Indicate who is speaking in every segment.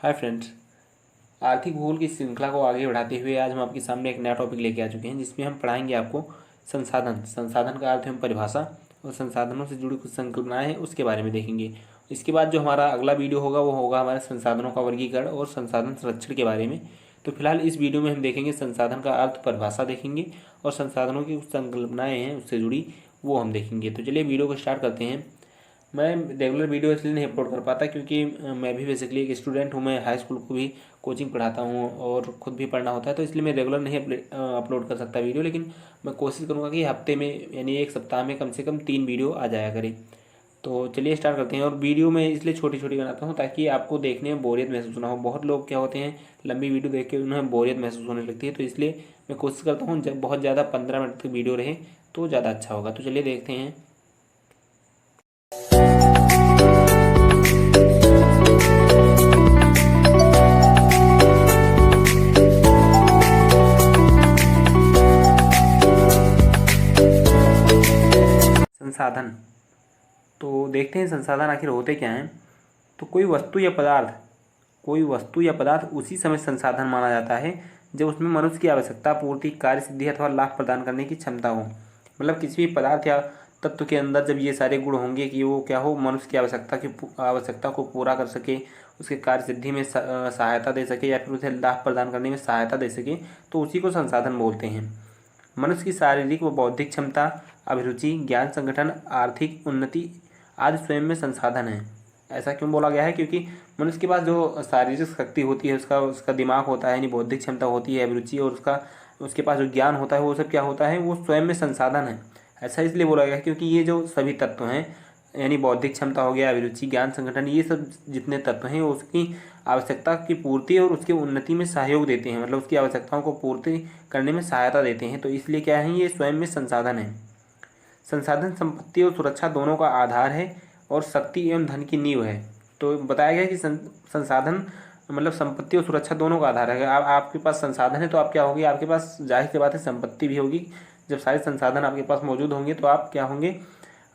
Speaker 1: Hi friends. आर्थिक भूगोल की श्रृंखला को आगे बढ़ाते हुए आज हम आपके सामने एक नया टॉपिक लेके आ चुके हैं, जिसमें हम पढ़ाएंगे आपको संसाधन का अर्थ एवं परिभाषा और संसाधनों से जुड़ी कुछ संकल्पनाएं हैं उसके बारे में देखेंगे। इसके बाद जो हमारा अगला वीडियो होगा वो होगा हमारे संसाधनों का वर्गीकरण और संसाधन संरक्षण के बारे में। तो फिलहाल इस वीडियो में हम देखेंगे संसाधन का अर्थ, परिभाषा देखेंगे और संसाधनों की कुछ संकल्पनाएँ हैं उससे जुड़ी वो हम देखेंगे। तो चलिए वीडियो को स्टार्ट करते हैं। मैं रेगुलर वीडियो इसलिए नहीं अपलोड कर पाता क्योंकि मैं भी बेसिकली एक स्टूडेंट हूँ। मैं हाई स्कूल को भी कोचिंग पढ़ाता हूँ और ख़ुद भी पढ़ना होता है, तो इसलिए मैं रेगुलर नहीं अपलोड कर सकता वीडियो। लेकिन मैं कोशिश करूँगा कि हफ्ते में यानी एक सप्ताह में कम से कम 3 वीडियो आ जाया करे। तो चलिए स्टार्ट करते हैं। और वीडियो में इसलिए छोटी छोटी बनाता हूँ ताकि आपको देखने में बोरियत महसूस ना हो। बहुत लोग क्या होते हैं, लंबी वीडियो देख के उन्हें बोरियत महसूस होने लगती है, तो इसलिए मैं कोशिश करता हूँ जब बहुत ज़्यादा 15 मिनट तक वीडियो रहे तो ज़्यादा अच्छा होगा। तो चलिए देखते हैं। संसाधन, तो देखते हैं संसाधन आखिर होते क्या हैं। तो कोई वस्तु या पदार्थ उसी समय संसाधन माना जाता है जब उसमें मनुष्य की आवश्यकता, पूर्ति, कार्य सिद्धि अथवा लाभ प्रदान करने की क्षमता हो। मतलब किसी भी पदार्थ या तत्व के अंदर जब ये सारे गुण होंगे कि वो क्या हो, मनुष्य की आवश्यकता को पूरा कर सके, उसके कार्य सिद्धि में सहायता दे सके या फिर उसे लाभ प्रदान करने में सहायता दे सके, तो उसी को संसाधन बोलते हैं। मनुष्य की शारीरिक व बौद्धिक क्षमता, अभिरुचि, ज्ञान संगठन, आर्थिक उन्नति आदि स्वयं में संसाधन है। ऐसा क्यों बोला गया है? क्योंकि मनुष्य के पास जो शारीरिक शक्ति होती है, उसका दिमाग होता है, यानी बौद्धिक क्षमता होती है, अभिरुचि, और उसके पास जो ज्ञान होता है वो सब क्या होता है, वो स्वयं में संसाधन है। ऐसा इसलिए बोला गया है क्योंकि ये जो सभी तत्व हैं, यानी बौद्धिक क्षमता हो गया, अभिरुचि, ज्ञान संगठन, ये सब जितने तत्व हैं वो उसकी आवश्यकता की पूर्ति और उसके उन्नति में सहयोग देते हैं। मतलब उसकी आवश्यकताओं को पूर्ति करने में सहायता देते हैं। तो इसलिए क्या है, ये स्वयं में संसाधन है। संसाधन संपत्ति और सुरक्षा दोनों का आधार है और शक्ति एवं धन की नींव है। तो बताया गया कि संसाधन मतलब संपत्ति और सुरक्षा दोनों का आधार है। आपके पास संसाधन है तो आप क्या होगी, आपके पास जाहिर सी बात है संपत्ति भी होगी। जब सारे संसाधन आपके पास मौजूद होंगे तो आप क्या होंगे,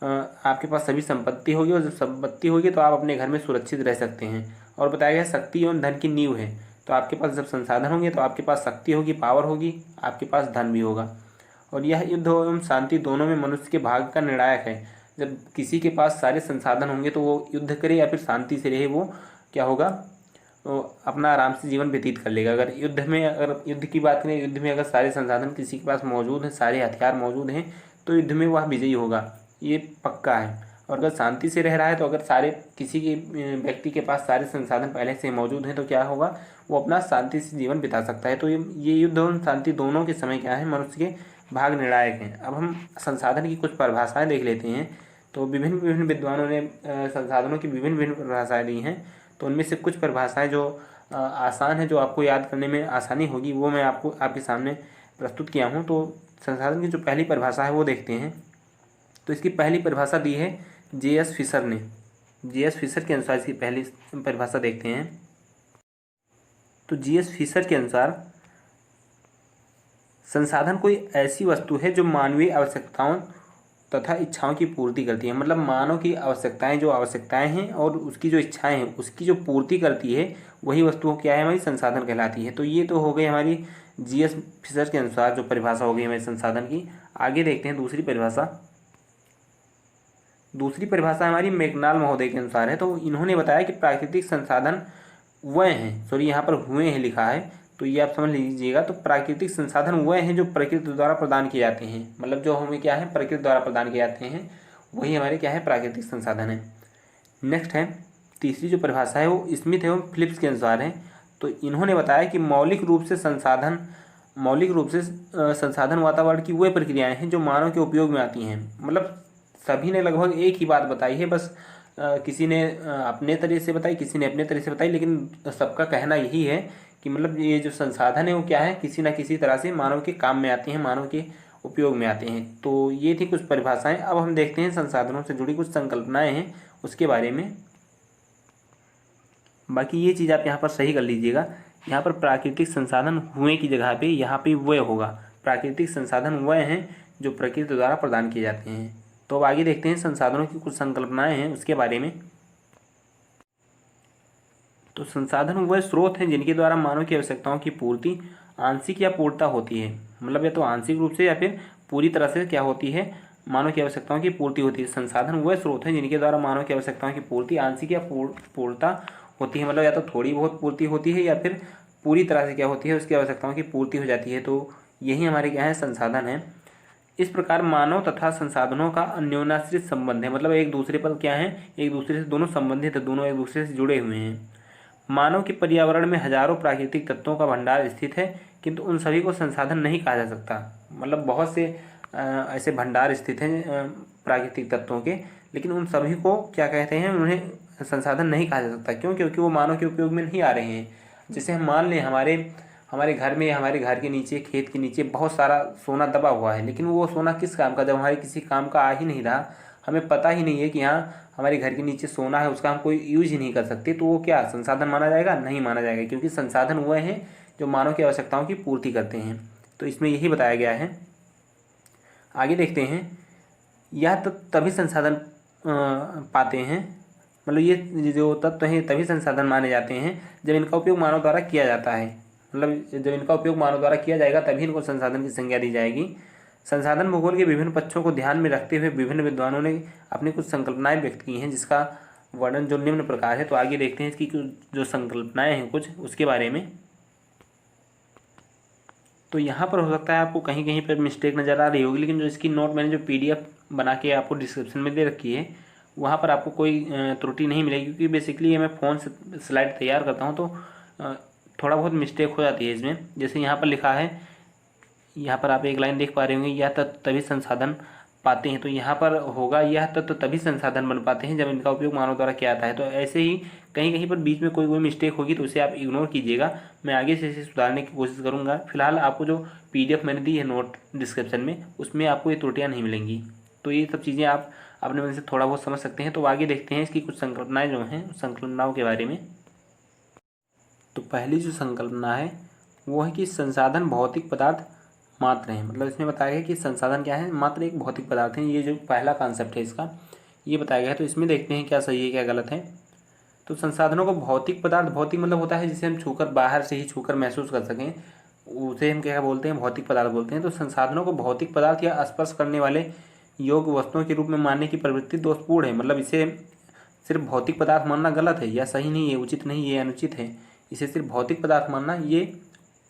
Speaker 1: आपके पास सभी संपत्ति होगी, और जब संपत्ति होगी तो आप अपने घर में सुरक्षित रह सकते हैं। और बताया गया शक्ति एवं धन की नींव है। तो आपके पास जब संसाधन होंगे तो आपके पास शक्ति होगी, पावर होगी, आपके पास धन भी होगा। और यह युद्ध एवं शांति दोनों में मनुष्य के भाग्य का निर्णायक है। जब किसी के पास सारे संसाधन होंगे तो वो युद्ध करे या फिर शांति से रहे, वो क्या होगा, तो अपना आराम से जीवन व्यतीत कर लेगा। अगर युद्ध की बात करें, युद्ध में अगर सारे संसाधन किसी के पास मौजूद हैं, सारे हथियार मौजूद हैं, तो युद्ध में वह विजयी होगा, ये पक्का है। और अगर शांति से रह रहा है तो अगर किसी के व्यक्ति के पास सारे संसाधन पहले से मौजूद हैं तो क्या होगा, वो अपना शांति से जीवन बिता सकता है। तो ये युद्ध और शांति दोनों के समय क्या है, मनुष्य के भाग निर्णायक हैं। अब हम संसाधन की कुछ परिभाषाएं देख लेते हैं। तो विभिन्न विभिन्न विद्वानों ने संसाधनों की विभिन्न विभिन्न परिभाषाएं दी हैं। तो उनमें से कुछ परिभाषाएं जो आसान है, जो आपको याद करने में आसानी होगी, वो मैं आपके सामने प्रस्तुत किया हूँ। तो संसाधन की जो पहली परिभाषा है वो देखते हैं। तो इसकी पहली परिभाषा दी है J.S. फिशर ने। J.S. फिशर के अनुसार इसकी पहली परिभाषा देखते हैं। तो J.S. फिशर के अनुसार संसाधन कोई ऐसी वस्तु है जो मानवीय आवश्यकताओं तथा इच्छाओं की पूर्ति करती है। मतलब मानव की आवश्यकताएं हैं और उसकी जो इच्छाएं हैं उसकी जो पूर्ति करती है, वही वस्तु क्या है, हमारी संसाधन कहलाती है। तो ये तो हो गई हमारी J.S. फिशर के अनुसार जो परिभाषा हो गई हमारी संसाधन की। आगे देखते हैं दूसरी परिभाषा। दूसरी परिभाषा हमारी मैकडॉगल महोदय के अनुसार है। तो इन्होंने बताया कि प्राकृतिक संसाधन वह हैं, सॉरी यहाँ पर हुए हैं लिखा है, तो ये आप समझ लीजिएगा। तो प्राकृतिक संसाधन वह हैं जो प्रकृति द्वारा प्रदान किए जाते हैं। मतलब जो हमें क्या है, प्रकृति द्वारा प्रदान किए जाते हैं, वही हमारे क्या है, प्राकृतिक संसाधन है। नेक्स्ट है तीसरी जो परिभाषा है वो स्मिथ एवं फिलिप्स के अनुसार है। तो इन्होंने बताया कि मौलिक रूप से संसाधन वातावरण की वह प्रक्रियाएं हैं जो मानव के उपयोग में आती हैं। मतलब सभी ने लगभग एक ही बात बताई है, बस किसी ने अपने तरीके से बताई, किसी ने अपने तरीके से बताई, लेकिन सबका कहना यही है कि मतलब ये जो संसाधन है वो क्या है, किसी न किसी तरह से मानव के काम में आते हैं, मानव के उपयोग में आते हैं। तो ये थी कुछ परिभाषाएं। अब हम देखते हैं संसाधनों से जुड़ी कुछ संकल्पनाएं हैं उसके बारे में। बाकी ये चीज़ आप यहाँ पर सही कर लीजिएगा। यहाँ पर प्राकृतिक संसाधन हुए की जगह पे यहाँ पे वह होगा। प्राकृतिक संसाधन वह हैं जो प्रकृति द्वारा प्रदान किए जाते हैं। तो अब आगे देखते हैं संसाधनों की कुछ संकल्पनाएं हैं उसके बारे में। तो संसाधन वह स्रोत हैं जिनके द्वारा मानव की आवश्यकताओं की पूर्ति आंशिक या पूर्णता होती है, मतलब या तो आंशिक रूप से या फिर पूरी तरह से क्या होती है, मानव की आवश्यकताओं की पूर्ति होती है। संसाधन वह स्रोत हैं जिनके द्वारा मानव की आवश्यकताओं की पूर्ति आंशिक या पूर्णता होती है, मतलब या तो थोड़ी बहुत पूर्ति होती है या फिर पूरी तरह से क्या होती है, उसकी आवश्यकताओं की पूर्ति हो जाती है। तो यही हमारे क्या है, संसाधन है। इस प्रकार मानव तथा संसाधनों का अन्योन्याश्रित संबंध है, मतलब एक दूसरे पर क्या है, एक दूसरे से दोनों संबंधित है, दोनों एक दूसरे से जुड़े हुए हैं। मानव के पर्यावरण में हजारों प्राकृतिक तत्वों का भंडार स्थित है, किंतु उन सभी को संसाधन नहीं कहा जा सकता। मतलब बहुत से ऐसे भंडार स्थित हैं प्राकृतिक तत्वों के, लेकिन उन सभी को क्या कहते हैं, उन्हें संसाधन नहीं कहा जा सकता। क्यों? क्योंकि वो मानव के उपयोग में नहीं आ रहे हैं। जैसे हम मान लें हमारे हमारे घर में, हमारे घर के नीचे, खेत के नीचे बहुत सारा सोना दबा हुआ है, लेकिन वो सोना किस काम का, जब हमारे किसी काम का आ ही नहीं रहा, हमें पता ही नहीं है कि हाँ हमारे घर के नीचे सोना है, उसका हम कोई यूज ही नहीं कर सकते, तो वो क्या संसाधन माना जाएगा? नहीं माना जाएगा, क्योंकि संसाधन वह हैं जो मानव की आवश्यकताओं की पूर्ति करते हैं। तो इसमें यही बताया गया है। आगे देखते हैं, यह तभी संसाधन पाते हैं, मतलब ये जो तत्व हैं तभी संसाधन माने जाते हैं जब इनका उपयोग मानव द्वारा किया जाता है। मतलब जब इनका उपयोग मानव द्वारा किया जाएगा तभी इनको संसाधन की संज्ञा दी जाएगी। संसाधन भूगोल के विभिन्न पक्षों को ध्यान में रखते हुए विभिन्न विद्वानों ने अपनी कुछ संकल्पनाएं व्यक्त की हैं, जिसका वर्णन जो निम्न प्रकार है। तो आगे देखते हैं इसकी जो संकल्पनाएं हैं कुछ उसके बारे में। तो यहाँ पर हो सकता है आपको कहीं कहीं पर मिस्टेक नज़र आ रही होगी, लेकिन जो इसकी नोट मैंने जो PDF बना के आपको डिस्क्रिप्शन में दे रखी है, वहाँ पर आपको कोई त्रुटि नहीं मिलेगी, क्योंकि बेसिकली ये मैं फ़ोन से स्लाइड तैयार करता हूँ, तो थोड़ा बहुत मिस्टेक हो जाती है इसमें। जैसे यहाँ पर लिखा है, यहाँ पर आप एक लाइन देख पा रहे होंगे, यह तत्व तभी संसाधन पाते हैं, तो यहाँ पर होगा यह तत्व तभी संसाधन बन पाते हैं जब इनका उपयोग मानव द्वारा किया जाता है। तो ऐसे ही कहीं कहीं पर बीच में कोई मिस्टेक होगी तो उसे आप इग्नोर कीजिएगा, मैं आगे से इसे सुधारने की कोशिश करूँगा। फिलहाल आपको जो PDF मैंने दी है नोट डिस्क्रिप्शन में, उसमें आपको ये त्रुटियाँ नहीं मिलेंगी। तो ये सब चीज़ें आप अपने मन से थोड़ा बहुत समझ सकते हैं। तो आगे देखते हैं इसकी कुछ संकल्पनाएँ जो हैं, संकल्पनाओं के बारे में। तो पहली जो संकल्पना है वो है कि संसाधन भौतिक पदार्थ मात्र हैं। मतलब इसमें बताया गया कि संसाधन क्या है, मात्र एक भौतिक पदार्थ है। ये जो पहला कॉन्सेप्ट है इसका, ये बताया गया है। तो इसमें देखते हैं क्या सही है क्या गलत है। तो संसाधनों को भौतिक पदार्थ, भौतिक मतलब होता है जिसे हम छूकर, बाहर से ही छूकर महसूस कर सकें, उसे हम क्या बोलते हैं, भौतिक पदार्थ बोलते हैं। तो संसाधनों को भौतिक पदार्थ या स्पर्श करने वाले योग्य वस्तुओं के रूप में मानने की प्रवृत्ति दोषपूर्ण है। मतलब इसे सिर्फ भौतिक पदार्थ मानना गलत है या सही नहीं है, उचित नहीं है, अनुचित है। इसे सिर्फ भौतिक पदार्थ मानना ये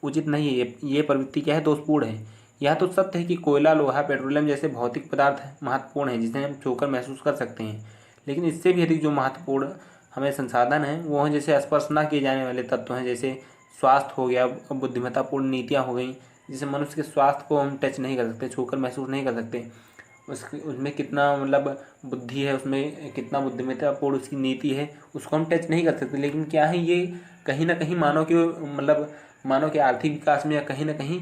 Speaker 1: उचित नहीं है, ये प्रवृत्ति क्या है, दोषपूर्ण है। यह तो सत्य है कि कोयला, लोहा, पेट्रोलियम जैसे भौतिक पदार्थ महत्वपूर्ण हैं जिसे हम छूकर महसूस कर सकते हैं, लेकिन इससे भी अधिक जो महत्वपूर्ण हमें संसाधन हैं वो हैं जैसे स्पर्श न किए जाने वाले तत्व हैं, जैसे स्वास्थ्य हो गया, बुद्धिमत्तापूर्ण नीतियाँ हो गई, जिसे मनुष्य के स्वास्थ्य को हम टच नहीं कर सकते, छूकर महसूस नहीं कर सकते। उसमें कितना मतलब बुद्धि है, उसमें कितना बुद्धिमत्तापूर्ण उसकी नीति है, उसको हम टच नहीं कर सकते। लेकिन क्या है, ये कहीं ना कहीं मानव के मतलब मानव के आर्थिक विकास में या कहीं ना कहीं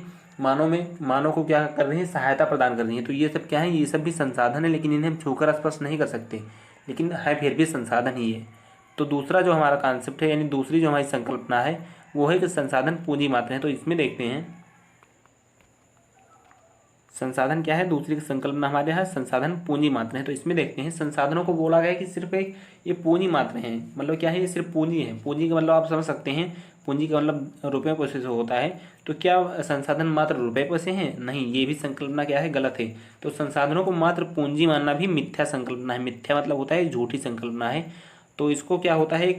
Speaker 1: मानव को क्या कर रही है, सहायता प्रदान कर रही है। तो ये सब क्या है, ये सब भी संसाधन है, लेकिन इन्हें हम छूकर स्पर्श नहीं कर सकते, लेकिन है फिर भी संसाधन ही है। तो दूसरा जो हमारा कॉन्सेप्ट है, यानी दूसरी जो हमारी संकल्पना है वो है कि संसाधन पूंजी मात्र है। तो इसमें देखते हैं संसाधन क्या है, दूसरी संकल्पना हमारे यहाँ संसाधन पूंजी मात्र है। तो इसमें देखते हैं संसाधनों को बोला गया कि सिर्फ एक ये पूंजी मात्र है। मतलब क्या है, ये सिर्फ पूंजी है। पूंजी का मतलब आप समझ सकते हैं, पूंजी का मतलब रुपये पैसे से होता है। तो क्या संसाधन मात्र रुपये पैसे हैं? नहीं, ये भी संकल्पना क्या है, गलत है। तो संसाधनों को मात्र पूंजी मानना भी मिथ्या संकल्पना है। मिथ्या मतलब होता है झूठी संकल्पना है। तो इसको क्या होता है,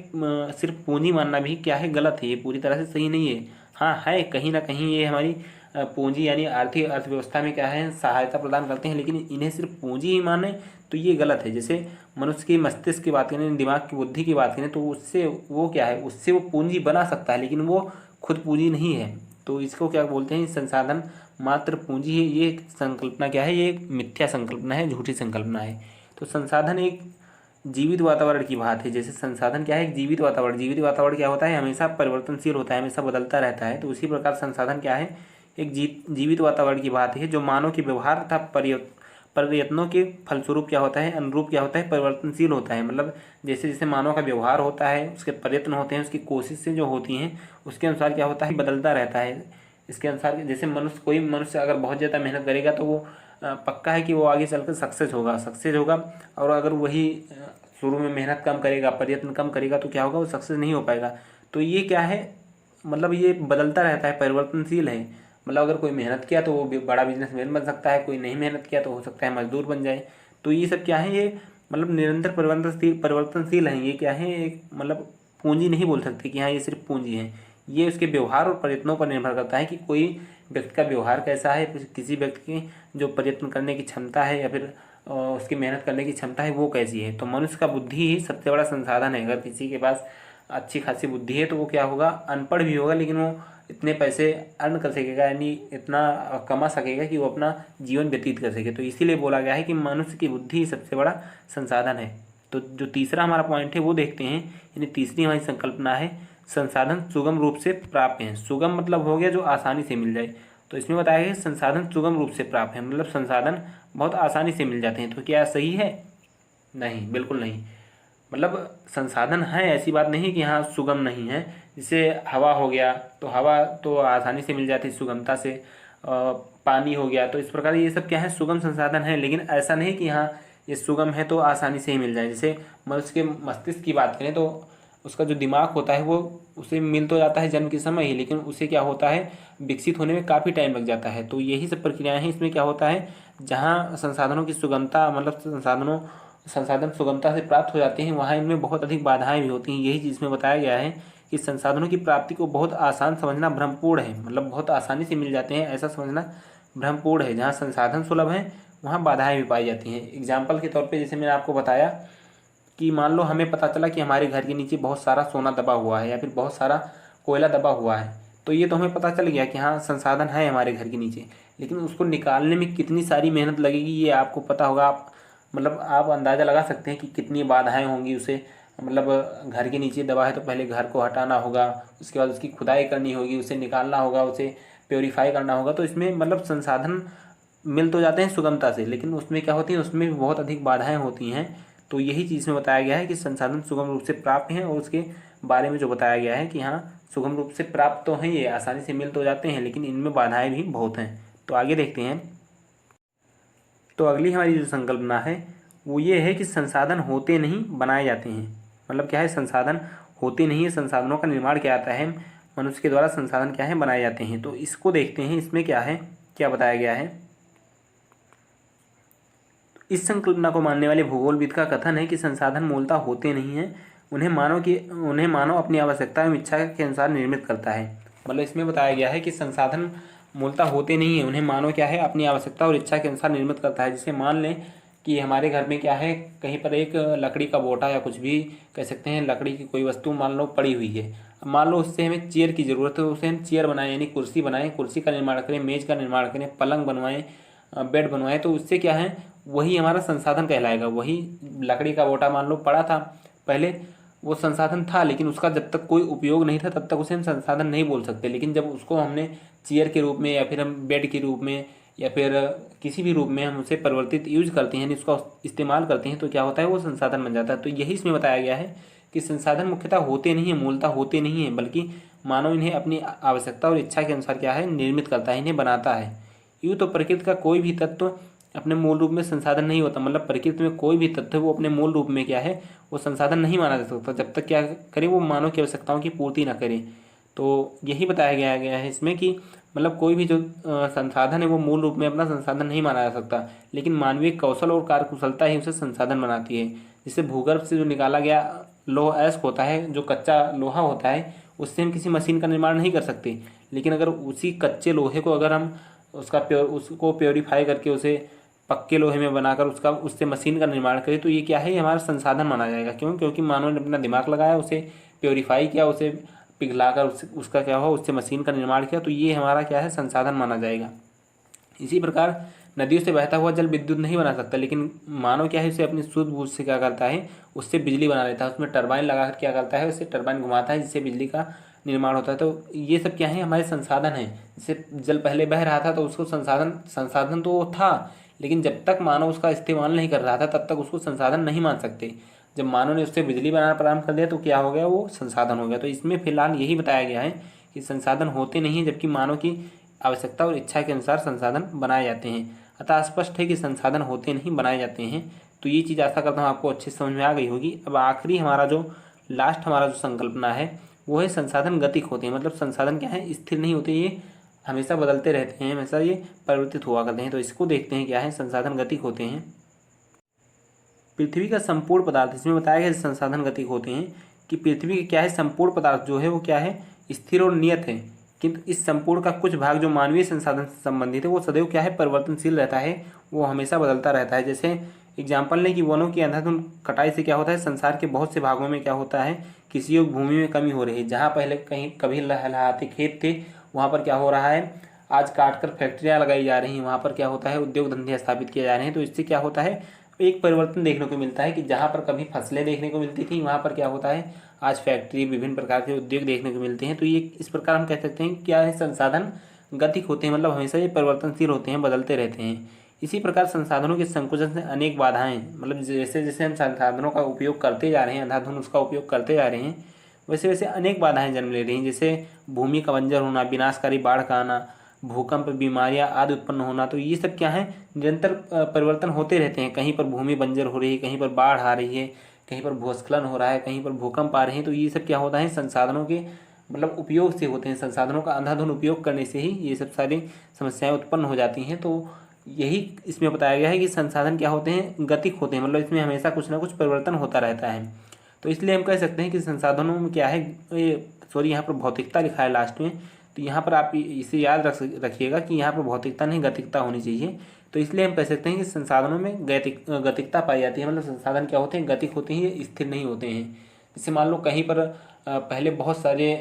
Speaker 1: सिर्फ पूंजी मानना भी क्या है, गलत है, ये पूरी तरह से सही नहीं है। हाँ है, कहीं ना कहीं ये हमारी पूंजी यानी आर्थिक अर्थव्यवस्था में क्या है, सहायता प्रदान करते हैं, लेकिन इन्हें सिर्फ पूंजी ही माने तो ये गलत है। जैसे मनुष्य के मस्तिष्क की बात करें, दिमाग की बुद्धि की बात करें, तो उससे वो क्या है, उससे वो पूंजी बना सकता है, लेकिन वो खुद पूंजी नहीं है। तो इसको क्या बोलते हैं, संसाधन मात्र पूंजी है। ये संकल्पना क्या है, ये मिथ्या संकल्पना है, झूठी संकल्पना है। तो संसाधन एक जीवित वातावरण की बात है। जैसे संसाधन क्या है, एक जीवित वातावरण। जीवित वातावरण क्या होता है, हमेशा परिवर्तनशील होता है, हमेशा बदलता रहता है। तो उसी प्रकार संसाधन क्या है, एक जीवित वातावरण की बात है, जो मानव के व्यवहार तथा प्रयत्नों के फलस्वरूप क्या होता है, अनुरूप क्या होता है, परिवर्तनशील होता है। मतलब जैसे जैसे मानव का व्यवहार होता है, उसके प्रयत्न होते हैं, उसकी कोशिशें जो होती हैं, उसके अनुसार क्या होता है, बदलता रहता है। इसके अनुसार जैसे कोई मनुष्य अगर बहुत ज़्यादा मेहनत करेगा तो वो पक्का है कि वो आगे चलकर सक्सेस होगा। और अगर वही शुरू में मेहनत कम करेगा, प्रयत्न कम करेगा, तो क्या होगा, वो सक्सेस नहीं हो पाएगा। तो ये क्या है, मतलब ये बदलता रहता है, परिवर्तनशील है। मतलब अगर कोई मेहनत किया तो वो बड़ा बिजनेसमैन बन सकता है, कोई नहीं मेहनत किया तो हो सकता है मजदूर बन जाए। तो ये सब क्या है, ये मतलब निरंतर परिवर्तनशील हैं। ये क्या है, एक मतलब पूंजी नहीं बोल सकते कि हाँ ये सिर्फ पूंजी है। ये उसके व्यवहार और प्रयत्नों पर निर्भर करता है कि कोई व्यक्ति का व्यवहार कैसा है, किसी व्यक्ति की जो प्रयत्न करने की क्षमता है या फिर उसकी मेहनत करने की क्षमता है वो कैसी है। तो मनुष्य का बुद्धि ही सबसे बड़ा संसाधन है। अगर किसी के पास अच्छी खासी बुद्धि है तो वो क्या होगा, अनपढ़ भी होगा लेकिन वो इतने पैसे अर्न कर सकेगा, यानी इतना कमा सकेगा कि वो अपना जीवन व्यतीत कर सके। तो इसीलिए बोला गया है कि मनुष्य की बुद्धि ही सबसे बड़ा संसाधन है। तो जो तीसरा हमारा पॉइंट है वो देखते हैं, यानी तीसरी हमारी संकल्पना है, संसाधन सुगम रूप से प्राप्त हैं। सुगम मतलब हो गया जो आसानी से मिल जाए। तो इसमें बताया गया संसाधन सुगम रूप से प्राप्त है, मतलब संसाधन बहुत आसानी से मिल जाते हैं। तो क्या सही है? नहीं, बिल्कुल नहीं। मतलब संसाधन है, ऐसी बात नहीं कि हाँ सुगम नहीं है। जैसे हवा हो गया, तो हवा तो आसानी से मिल जाती है सुगमता से। पानी हो गया, तो इस प्रकार ये सब क्या है, सुगम संसाधन है। लेकिन ऐसा नहीं कि हाँ ये सुगम है तो आसानी से ही मिल जाए। जैसे मनुष्य के मस्तिष्क की बात करें तो उसका जो दिमाग होता है वो उसे मिल तो जाता है जन्म के समय ही, लेकिन उसे क्या होता है, विकसित होने में काफ़ी टाइम लग जाता है। तो यही सब प्रक्रियाएं हैं। इसमें क्या होता है, जहाँ संसाधनों की सुगमता, मतलब संसाधन सुगमता से प्राप्त हो जाते हैं, वहाँ इनमें बहुत अधिक बाधाएं भी होती हैं। यही चीज़ में बताया गया है कि संसाधनों की प्राप्ति को बहुत आसान समझना भ्रमपूर्ण है। मतलब बहुत आसानी से मिल जाते हैं ऐसा समझना भ्रमपूर्ण है। जहाँ संसाधन सुलभ हैं वहाँ बाधाएं भी पाई जाती हैं। एग्जाम्पल के तौर पे जैसे मैंने आपको बताया कि मान लो हमें पता चला कि हमारे घर के नीचे बहुत सारा सोना दबा हुआ है या फिर बहुत सारा कोयला दबा हुआ है। तो ये तो हमें पता चल गया कि हाँ संसाधन है हमारे घर के नीचे, लेकिन उसको निकालने में कितनी सारी मेहनत लगेगी ये आपको पता होगा। आप मतलब आप अंदाज़ा लगा सकते हैं कि कितनी बाधाएं होंगी उसे। मतलब घर के नीचे दबा है तो पहले घर को हटाना होगा, उसके बाद उसकी खुदाई करनी होगी, उसे निकालना होगा, उसे प्योरीफाई करना होगा। तो इसमें मतलब संसाधन मिल तो जाते हैं सुगमता से, लेकिन उसमें क्या होती है, उसमें भी बहुत अधिक बाधाएं होती हैं। तो यही चीज़ में बताया गया है कि संसाधन सुगम रूप से प्राप्त हैं, और उसके बारे में जो बताया गया है कि हाँ सुगम रूप से प्राप्त तो हैं, ये आसानी से मिल तो जाते हैं, लेकिन इनमें बाधाएं भी बहुत हैं। तो आगे देखते हैं। तो अगली हमारी जो संकल्पना है वो ये है कि संसाधन होते नहीं बनाए जाते हैं। मतलब क्या है, संसाधन होते नहीं है, संसाधनों का निर्माण क्या आता है, मनुष्य के द्वारा संसाधन क्या है बनाए जाते हैं। तो इसको देखते हैं, इसमें क्या है, क्या बताया गया है। इस संकल्पना को मानने वाले भूगोलविद का कथन है कि संसाधन मूलतः होते नहीं हैं, उन्हें मानव अपनी आवश्यकता एवं इच्छा के अनुसार निर्मित करता है। मतलब इसमें बताया गया है कि संसाधन मूलतः होते नहीं हैं, उन्हें मानव क्या है अपनी आवश्यकता और इच्छा के अनुसार निर्मित करता है। जैसे मान लें कि हमारे घर में क्या है, कहीं पर एक लकड़ी का बोटा या कुछ भी कह सकते हैं, लकड़ी की कोई वस्तु मान लो पड़ी हुई है। अब मान लो उससे हमें चेयर की ज़रूरत है, उसे हम चेयर बनाएं, यानी कुर्सी बनाएं, कुर्सी का निर्माण करें, मेज़ का निर्माण करें, पलंग बनवाएं, बेड बनवाएं। तो उससे क्या है, वही हमारा संसाधन कहलाएगा। वही लकड़ी का बोटा मान लो पड़ा था पहले, वो संसाधन था, लेकिन उसका जब तक कोई उपयोग नहीं था तब तक उसे हम संसाधन नहीं बोल सकते। लेकिन जब उसको हमने चेयर के रूप में या फिर हम बेड के रूप में या फिर किसी भी रूप में हम उसे परिवर्तित यूज करते हैं, उसका इस्तेमाल करते हैं, तो क्या होता है, वो संसाधन बन जाता है। तो यही इसमें बताया गया है कि संसाधन मुख्यतः होते नहीं है, मूलतः होते नहीं है, बल्कि मानव इन्हें अपनी आवश्यकता और इच्छा के अनुसार क्या है निर्मित करता है, इन्हें बनाता है। यूँ तो प्रकृति का कोई भी तत्व अपने मूल रूप में संसाधन नहीं होता। मतलब प्रकृति में कोई भी तत्व वो अपने मूल रूप में क्या है, वो संसाधन नहीं माना जा सकता जब तक क्या करे, वो मानव की आवश्यकताओं की पूर्ति ना करे। तो यही बताया गया है इसमें कि मतलब कोई भी जो संसाधन है वो मूल रूप में अपना संसाधन नहीं माना जा सकता, लेकिन मानवीय कौशल और कार्यकुशलता ही उसे संसाधन बनाती है। जिससे भूगर्भ से जो निकाला गया लोहा अयस्क होता है, जो कच्चा लोहा होता है, उससे हम किसी मशीन का निर्माण नहीं कर सकते। लेकिन अगर उसी कच्चे लोहे को अगर हम उसको प्योरीफाई करके उसे पक्के लोहे में बनाकर उससे मशीन का निर्माण करें, तो ये क्या है, ये हमारा संसाधन माना जाएगा। क्यों? क्योंकि मानव ने अपना दिमाग लगाया, उसे प्योरीफाई किया, उसे पिघलाकर उसका क्या हुआ, उससे मशीन का निर्माण किया, तो ये हमारा क्या है, संसाधन माना जाएगा। इसी प्रकार नदियों से बहता हुआ जल विद्युत नहीं बना सकता, लेकिन मानव क्या है, उसे अपनी सूझबूझ से क्या करता है, उससे बिजली बना लेता है। उसमें टरबाइन लगाकर क्या करता है, उससे टरबाइन घुमाता है, जिससे बिजली का निर्माण होता है। तो ये सब क्या है, हमारे संसाधन हैं। जैसे जल पहले बह रहा था तो उसको संसाधन तो था, लेकिन जब तक मानव उसका इस्तेमाल नहीं कर रहा था तब तक उसको संसाधन नहीं मान सकते। जब मानव ने उससे बिजली बनाना प्रारंभ कर दिया तो क्या हो गया, वो संसाधन हो गया। तो इसमें फिलहाल यही बताया गया है कि संसाधन होते नहीं हैं, जबकि मानव की आवश्यकता और इच्छा के अनुसार संसाधन बनाए जाते हैं। अतः स्पष्ट है कि संसाधन होते नहीं, बनाए जाते हैं। तो ये चीज़ आशा करता हूँ आपको अच्छे समझ में आ गई होगी। अब आखिरी हमारा जो लास्ट हमारा जो संकल्पना है वो है संसाधन गतिक होते हैं। मतलब संसाधन क्या है, स्थिर नहीं होते, ये हमेशा बदलते रहते हैं, हमेशा ये परिवर्तित हुआ करते हैं। तो इसको देखते हैं क्या है, संसाधन गतिक होते हैं। पृथ्वी का संपूर्ण पदार्थ, इसमें बताया गया संसाधन गतिक होते हैं कि पृथ्वी का क्या है, संपूर्ण पदार्थ जो है वो क्या है, स्थिर और नियत है। किंतु इस संपूर्ण का कुछ भाग जो मानवीय संसाधन से संबंधित है वो सदैव क्या है, परिवर्तनशील रहता है, वो हमेशा बदलता रहता है। जैसे एग्जाम्पल लें कि वनों की अंधाधुंध कटाई से क्या होता है, संसार के बहुत से भागों में क्या होता है, किसी योग भूमि में कमी हो रही है। जहाँ पहले कहीं कभी लहलहाते खेत थे, वहाँ पर क्या हो रहा है, आज काट कर फैक्ट्रियाँ लगाई जा रही हैं, वहाँ पर क्या होता है, उद्योग धंधे स्थापित किए जा रहे हैं। तो इससे क्या होता है, एक परिवर्तन देखने को मिलता है कि जहाँ पर कभी फसलें देखने को मिलती थी, वहाँ पर क्या होता है, आज फैक्ट्री, विभिन्न प्रकार के उद्योग देखने को मिलते हैं। तो ये इस प्रकार हम कह सकते हैं क्या है, संसाधन गतिक होते हैं, मतलब हमेशा ये परिवर्तनशील होते हैं, बदलते रहते हैं। इसी प्रकार संसाधनों के संकुचन से अनेक बाधाएं, मतलब जैसे जैसे हम संसाधनों का उपयोग करते जा रहे हैं, अंधाधुंध उसका उपयोग करते जा रहे हैं, वैसे वैसे अनेक बाधाएं जन्म ले रही हैं। जैसे भूमि का बंजर होना, विनाशकारी बाढ़ का आना, भूकंप, बीमारियां आदि उत्पन्न होना। तो ये सब क्या है, निरंतर परिवर्तन होते रहते हैं। कहीं पर भूमि बंजर हो रही है, कहीं पर बाढ़ आ रही है, कहीं पर भूस्खलन हो रहा है, कहीं पर भूकंप आ रहे हैं। तो ये सब क्या होता है, संसाधनों के मतलब उपयोग से होते हैं। संसाधनों का अंधाधुंध उपयोग करने से ही ये सब सारी समस्याएं उत्पन्न हो जाती हैं। तो यही इसमें बताया गया है कि संसाधन क्या होते हैं, गतिक होते हैं, मतलब इसमें हमेशा कुछ ना कुछ परिवर्तन होता रहता है। तो इसलिए हम कह सकते हैं कि संसाधनों में क्या है, सॉरी यहाँ पर भौतिकता लिखा है लास्ट में, तो यहाँ पर आप इसे याद रखिएगा कि यहाँ पर भौतिकता नहीं गतिकता होनी चाहिए। तो इसलिए हम कह सकते हैं कि संसाधनों में गतिकता पाई जाती है, मतलब संसाधन क्या होते हैं, गतिक होते हैं, ये स्थिर नहीं होते हैं। जैसे मान लो कहीं पर पहले बहुत सारे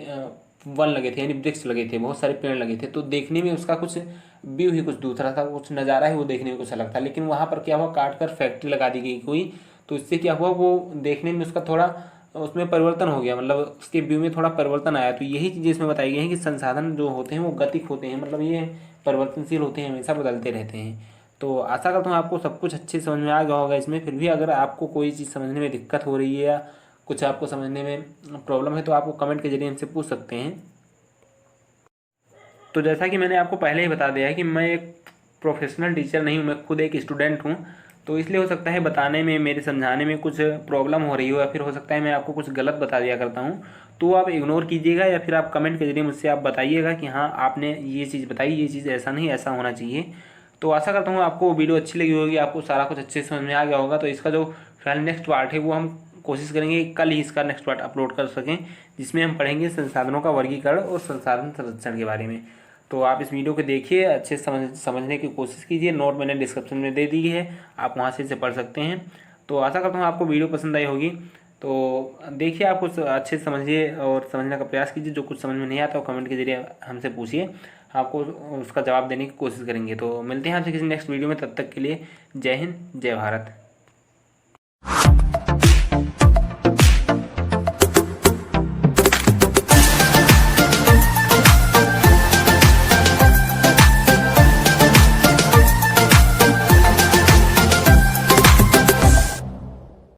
Speaker 1: वन लगे थे, यानी वृक्ष लगे थे, बहुत सारे पेड़ लगे थे, तो देखने में उसका कुछ व्यू ही कुछ दूसरा था, कुछ नज़ारा ही वो देखने में कुछ अलग था। लेकिन वहाँ पर क्या हुआ, काट कर फैक्ट्री लगा दी गई कोई, तो इससे क्या हुआ, वो देखने में उसका थोड़ा उसमें परिवर्तन हो गया, मतलब उसके व्यू में थोड़ा परिवर्तन आया। तो यही चीज़ इसमें बताई गई है कि संसाधन जो होते हैं वो गतिक होते हैं, मतलब ये परिवर्तनशील होते हैं, हमेशा बदलते रहते हैं। तो आशा करता हूँ आपको सब कुछ अच्छे समझ में आ गया होगा इसमें। फिर भी अगर आपको कोई चीज़ समझने में दिक्कत हो रही है या कुछ आपको समझने में प्रॉब्लम है तो आप वो कमेंट के जरिए हमसे पूछ सकते हैं। तो जैसा कि मैंने आपको पहले ही बता दिया है कि मैं एक प्रोफेशनल टीचर नहीं हूँ, मैं खुद एक स्टूडेंट हूँ। तो इसलिए हो सकता है बताने में, मेरे समझाने में कुछ प्रॉब्लम हो रही हो, या फिर हो सकता है मैं आपको कुछ गलत बता दिया करता हूँ। तो आप इग्नोर कीजिएगा, या फिर आप कमेंट के जरिए मुझसे आप बताइएगा कि हाँ आपने ये चीज़ बताई, ये चीज़ ऐसा नहीं, ऐसा होना चाहिए। तो आशा करता हूँ आपको वीडियो अच्छी लगी होगी, आपको सारा कुछ अच्छे से समझ में आ गया होगा। तो इसका जो फिलहाल नेक्स्ट पार्ट है वो हम कोशिश करेंगे कल ही इसका नेक्स्ट पार्ट अपलोड कर सकें, जिसमें हम पढ़ेंगे संसाधनों का वर्गीकरण और संसाधन संरक्षण के बारे में। तो आप इस वीडियो को देखिए, अच्छे से समझने की कोशिश कीजिए। नोट मैंने डिस्क्रिप्शन में दे दी है, आप वहाँ से इसे पढ़ सकते हैं। तो आशा करता हूँ आपको वीडियो पसंद आई होगी। तो देखिए, आप कुछ अच्छे से समझिए और समझने का प्रयास कीजिए। जो कुछ समझ में नहीं आता वो कमेंट के जरिए हमसे पूछिए, आपको उसका जवाब देने की कोशिश करेंगे। तो मिलते हैं आपसे किसी नेक्स्ट वीडियो में, तब तक के लिए जय हिंद, जय भारत।